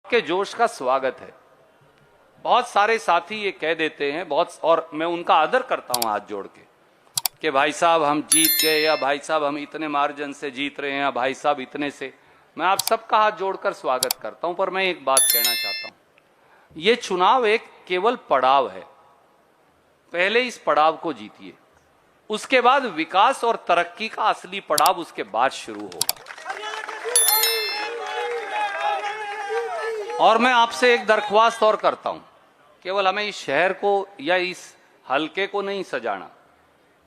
के जोश का स्वागत है। बहुत सारे साथी ये कह देते हैं, और मैं उनका आदर करता हूं हाथ जोड़ के, कि भाई साहब हम जीत गए, या भाई साहब हम इतने मार्जिन से जीत रहे हैं, या भाई साहब इतने से। मैं आप सबका हाथ जोड़कर स्वागत करता हूं, पर मैं एक बात कहना चाहता हूं। ये चुनाव एक केवल पड़ाव है। पहले इस पड़ाव को जीतिए, उसके बाद विकास और तरक्की का असली पड़ाव उसके बाद शुरू होगा। और मैं आपसे एक दरख्वास्त और करता हूं, केवल हमें इस शहर को या इस हलके को नहीं सजाना।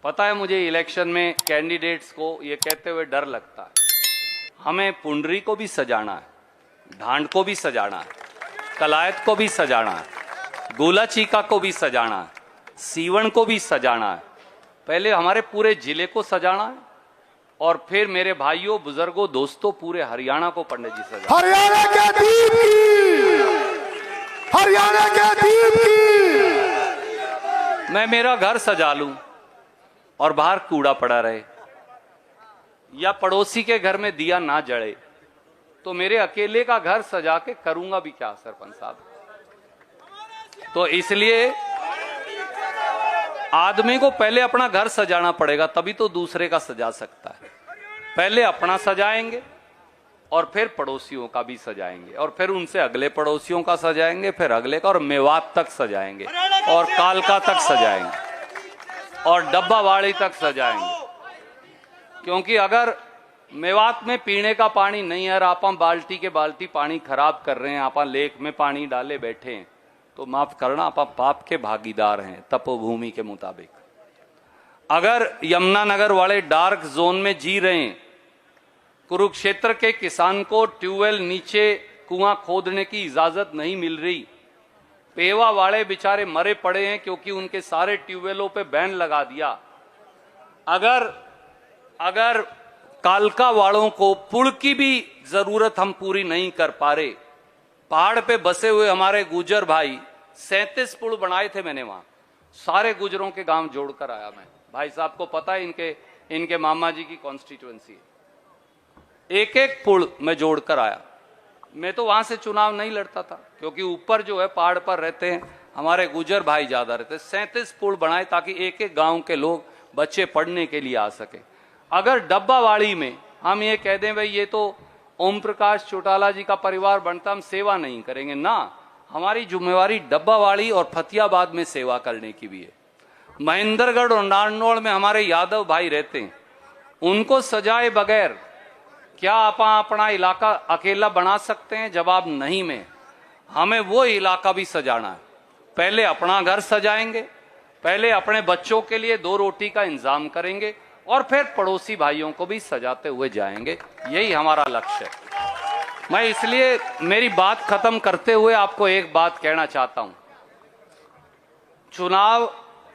पता है मुझे इलेक्शन में कैंडिडेट्स को ये कहते हुए डर लगता है। हमें पुंडरी को भी सजाना है, ढांड को भी सजाना है, कलायत को भी सजाना है, गोला चीका को भी सजाना है, सीवन को भी सजाना है। पहले हमारे पूरे जिले को सजाना है, और फिर मेरे भाइयों, बुजुर्गों, दोस्तों, पूरे हरियाणा को पंडित जी सजाना। हरियाणा के दीप की, हरियाणा के दीप की। मैं मेरा घर सजा लूं और बाहर कूड़ा पड़ा रहे, या पड़ोसी के घर में दिया ना जले, तो मेरे अकेले का घर सजा के करूंगा भी क्या सरपंच साहब? तो इसलिए आदमी को पहले अपना घर सजाना पड़ेगा, तभी तो दूसरे का सजा सकता है। पहले अपना सजाएंगे और फिर पड़ोसियों का भी सजाएंगे, और फिर उनसे अगले पड़ोसियों का सजाएंगे, फिर अगले का, और मेवात तक सजाएंगे, और कालका तक सजाएंगे, और डब्बावाड़ी तक सजाएंगे। क्योंकि अगर मेवात में पीने का पानी नहीं है, आप बाल्टी के बाल्टी पानी खराब कर रहे हैं, आप लेक में पानी डाले बैठे हैं, तो माफ करना, आप पाप के भागीदार हैं तपोभूमि के मुताबिक। अगर यमुनानगर वाले डार्क जोन में जी रहे हैं, कुरुक्षेत्र के किसान को ट्यूबवेल नीचे कुआं खोदने की इजाजत नहीं मिल रही, पेवा वाले बेचारे मरे पड़े हैं क्योंकि उनके सारे ट्यूबवेलों पे बैन लगा दिया। अगर कालका वालों को पुल की भी जरूरत हम पूरी नहीं कर पा रहे, पहाड़ पे बसे हुए हमारे गुजर भाई, 37 पुल बनाए थे मैंने वहां, सारे गुजरों के गांव जोड़कर आया मैं। भाई साहब को पता है इनके मामा जी की कॉन्स्टिट्यूएंसी है। एक एक पुल मैं जोड़कर आया। मैं तो वहां से चुनाव नहीं लड़ता था, क्योंकि ऊपर जो है पहाड़ पर रहते हैं हमारे गुजर भाई ज्यादा रहते। 37 पुल बनाए ताकि एक एक गांव के लोग, बच्चे पढ़ने के लिए आ सके। अगर डब्बावाड़ी में हम ये कह दें भाई ये तो ओम प्रकाश चौटाला जी का परिवार बनता, हम सेवा नहीं करेंगे, ना, हमारी जिम्मेवारी डब्बावाड़ी और फतियाबाद में सेवा करने की भी है। महेंद्रगढ़ और नारनौल में हमारे यादव भाई रहते हैं, उनको सजाए बगैर क्या आप अपना इलाका अकेला बना सकते हैं? जवाब नहीं में। हमें वो इलाका भी सजाना है। पहले अपना घर सजाएंगे, पहले अपने बच्चों के लिए 2 रोटी का इंतजाम करेंगे, और फिर पड़ोसी भाइयों को भी सजाते हुए जाएंगे। यही हमारा लक्ष्य है। मैं इसलिए मेरी बात खत्म करते हुए आपको एक बात कहना चाहता हूं। चुनाव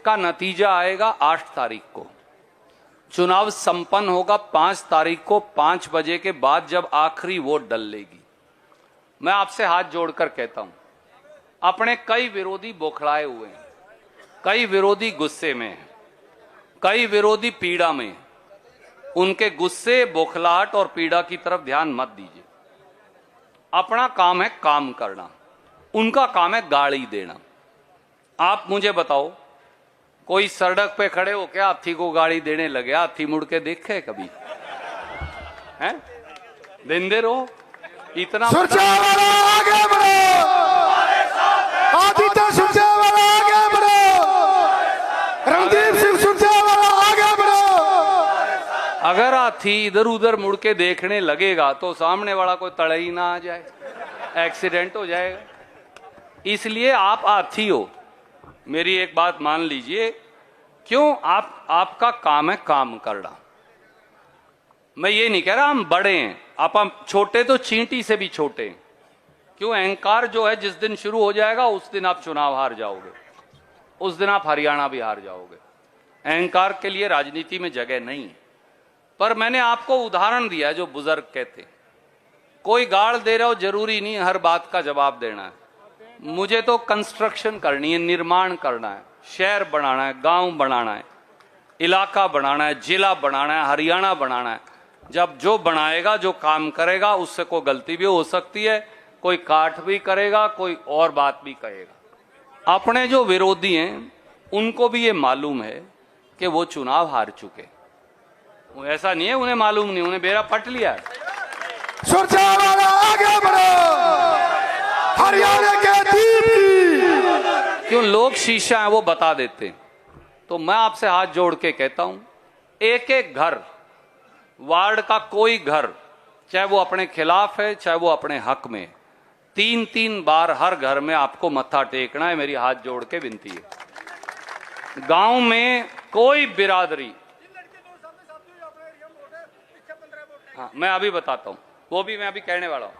का नतीजा आएगा 8 तारीख को, चुनाव संपन्न होगा 5 तारीख को 5 बजे के बाद, जब आखिरी वोट डलेगी। मैं आपसे हाथ जोड़कर कहता हूं, अपने कई विरोधी बौखलाए हुए हैं, कई विरोधी गुस्से में हैं, कई विरोधी पीड़ा में। उनके गुस्से, बौखलाहट और पीड़ा की तरफ ध्यान मत दीजिए। अपना काम है काम करना, उनका काम है गाली देना। आप मुझे बताओ, कोई सड़क पे खड़े हो क्या हाथी को गाड़ी देने लगे? हाथी मुड़ के देखे कभी? हैं? देंदे रहो इतना। सुरजेवाला आगे बढ़ो, आदित्य सुरजेवाला आगे बढ़ो, रणदीप सिंह सुरजेवाला आगे बढ़ो। अगर हाथी इधर उधर मुड़ के देखने लगेगा तो सामने वाला कोई तड़े ही ना आ जाए, एक्सीडेंट हो जाएगा। इसलिए आप हाथी हो, मेरी एक बात मान लीजिए। क्यों? आपका काम है काम करना। मैं ये नहीं कह रहा हम बड़े हैं, आप छोटे तो चींटी से भी छोटे हैं। क्यों? अहंकार जो है जिस दिन शुरू हो जाएगा उस दिन आप चुनाव हार जाओगे, उस दिन आप हरियाणा भी हार जाओगे। अहंकार के लिए राजनीति में जगह नहीं है। पर मैंने आपको उदाहरण दिया है जो बुजुर्ग कहते, कोई गाड़ दे रहा हो जरूरी नहीं हर बात का जवाब देना है। मुझे तो कंस्ट्रक्शन करनी है, निर्माण करना है, शहर बनाना है, गांव बनाना है, इलाका बनाना है, जिला बनाना है, हरियाणा बनाना है। जब जो बनाएगा, जो काम करेगा, उससे कोई गलती भी हो सकती है, कोई काट भी करेगा, कोई और बात भी कहेगा। अपने जो विरोधी हैं उनको भी ये मालूम है कि वो चुनाव हार चुके। ऐसा नहीं है उन्हें मालूम नहीं, उन्हें बेड़ा पट लिया है। सुरजेवाला आगे बढ़ो, हरियाणा के दीप की। क्यों लोग शीशा है वो बता देते हैं। तो मैं आपसे हाथ जोड़ के कहता हूं, एक एक घर, वार्ड का कोई घर, चाहे वो अपने खिलाफ है चाहे वो अपने हक में, 3-3 बार हर घर में आपको मत्था टेकना है। मेरी हाथ जोड़ के विनती है। गांव में कोई बिरादरी, हाँ मैं अभी बताता हूं, वो भी मैं अभी कहने वाला हूं,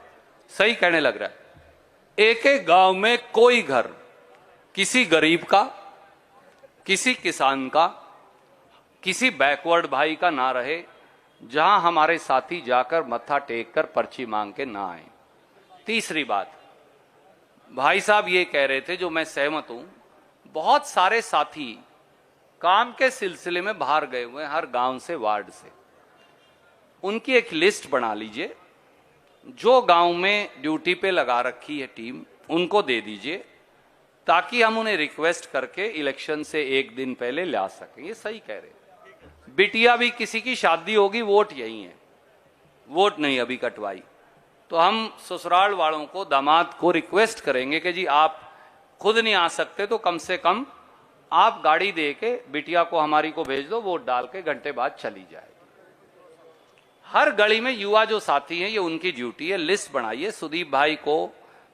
सही कहने लग रहा है। एक एक गांव में कोई घर किसी गरीब का, किसी किसान का, किसी बैकवर्ड भाई का ना रहे, जहां हमारे साथी जाकर मत्था टेक कर पर्ची मांग के ना आए। तीसरी बात, भाई साहब ये कह रहे थे, जो मैं सहमत हूं, बहुत सारे साथी काम के सिलसिले में बाहर गए हुए हैं, हर गांव से, वार्ड से। उनकी एक लिस्ट बना लीजिए, जो गांव में ड्यूटी पे लगा रखी है टीम, उनको दे दीजिए, ताकि हम उन्हें रिक्वेस्ट करके इलेक्शन से एक दिन पहले ला सकें। ये सही कह रहे हैं। बिटिया भी किसी की शादी होगी, वोट यही है, वोट नहीं अभी कटवाई। तो हम ससुराल वालों को, दामाद को रिक्वेस्ट करेंगे कि जी आप खुद नहीं आ सकते तो कम से कम आप गाड़ी दे के बिटिया को, हमारी को भेज दो, वोट डाल के घंटे बाद चली जाए। हर गली में युवा जो साथी हैं, ये उनकी ड्यूटी है। लिस्ट बनाइए। सुदीप भाई को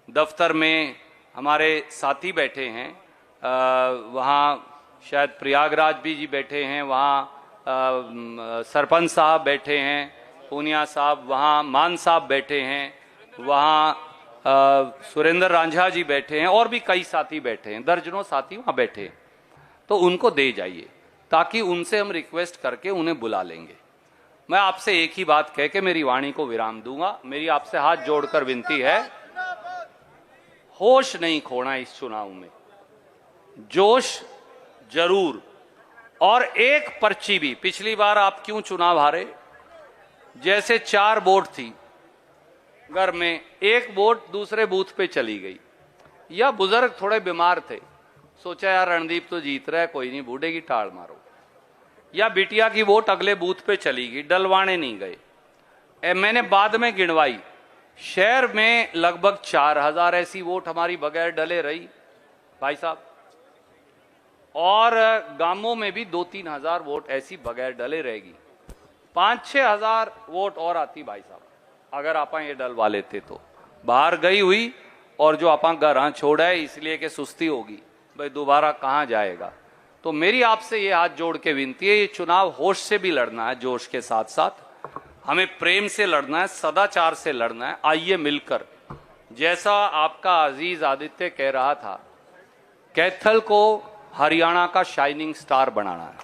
दफ्तर में हमारे साथी बैठे हैं, वहाँ शायद प्रयागराज भी जी बैठे हैं, वहाँ सरपंच साहब बैठे हैं, पूनिया साहब, वहाँ मान साहब बैठे हैं, वहाँ सुरेंद्र रांझा जी बैठे हैं, और भी कई साथी बैठे हैं, दर्जनों साथी वहाँ बैठे हैं। तो उनको दे जाइए, ताकि उनसे हम रिक्वेस्ट करके उन्हें बुला लेंगे। मैं आपसे एक ही बात कह के मेरी वाणी को विराम दूंगा। मेरी आपसे हाथ जोड़कर विनती है, होश नहीं खोना इस चुनाव में, जोश जरूर। और एक पर्ची भी, पिछली बार आप क्यों चुनाव हारे, जैसे 4 वोट थी घर में, एक वोट दूसरे बूथ पे चली गई, या बुजुर्ग थोड़े बीमार थे, सोचा यार रणदीप तो जीत रहा है, कोई नहीं, बूढ़े की टाल मारो, या बिटिया की वोट अगले बूथ पे चली गई, डलवाने नहीं गए। मैंने बाद में गिनवाई, शहर में लगभग 4000 ऐसी वोट हमारी बगैर डले रही भाई साहब, और गांवों में भी 2-3 हजार वोट ऐसी बगैर डले रहेगी। 5-6 हजार वोट और आती भाई साहब, अगर आप ये डलवा लेते तो। बाहर गई हुई, और जो आप घर छोड़ा है इसलिए कि सुस्ती होगी, भाई दोबारा कहां जाएगा। तो मेरी आपसे ये हाथ जोड़ के विनती है, ये चुनाव होश से भी लड़ना है, जोश के साथ साथ हमें प्रेम से लड़ना है, सदाचार से लड़ना है। आइए मिलकर, जैसा आपका अजीज आदित्य कह रहा था, कैथल को हरियाणा का शाइनिंग स्टार बनाना है,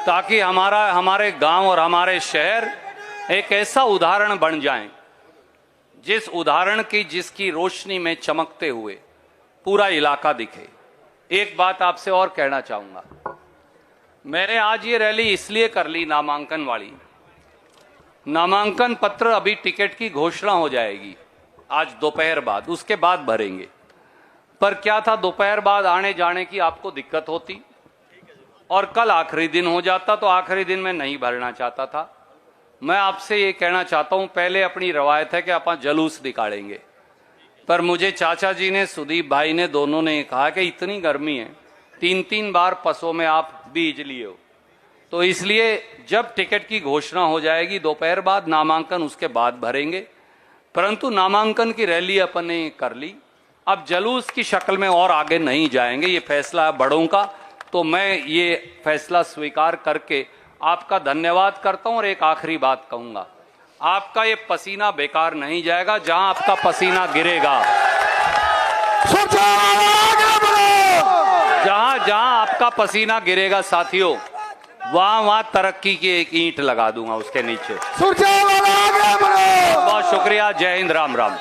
ताकि हमारे गांव और हमारे शहर एक ऐसा उदाहरण बन जाएं, जिस उदाहरण की, जिसकी रोशनी में चमकते हुए पूरा इलाका दिखे। एक बात आपसे और कहना चाहूंगा, मैंने आज ये रैली इसलिए कर ली नामांकन वाली, नामांकन पत्र अभी टिकट की घोषणा हो जाएगी आज दोपहर बाद, उसके बाद भरेंगे। पर क्या था, दोपहर बाद आने जाने की आपको दिक्कत होती, और कल आखिरी दिन हो जाता, तो आखिरी दिन मैं नहीं भरना चाहता था। मैं आपसे ये कहना चाहता हूं, पहले अपनी रवायत है कि आप जलूस निकालेंगे, पर मुझे चाचा जी ने, सुदीप भाई ने, दोनों ने कहा कि इतनी गर्मी है, 3-3 बार पसों में आप बीज लिए हो, तो इसलिए जब टिकट की घोषणा हो जाएगी दोपहर बाद, नामांकन उसके बाद भरेंगे। परंतु नामांकन की रैली अपन ने कर ली, अब जलूस की शक्ल में और आगे नहीं जाएंगे, ये फैसला है बड़ों का। तो मैं ये फैसला स्वीकार करके आपका धन्यवाद करता हूं, और एक आखिरी बात कहूंगा, आपका ये पसीना बेकार नहीं जाएगा, जहां आपका पसीना गिरेगा, जहां आपका पसीना गिरेगा साथियों, वहां तरक्की की एक ईंट लगा दूंगा उसके नीचे। बहुत शुक्रिया, जय हिंद, राम राम।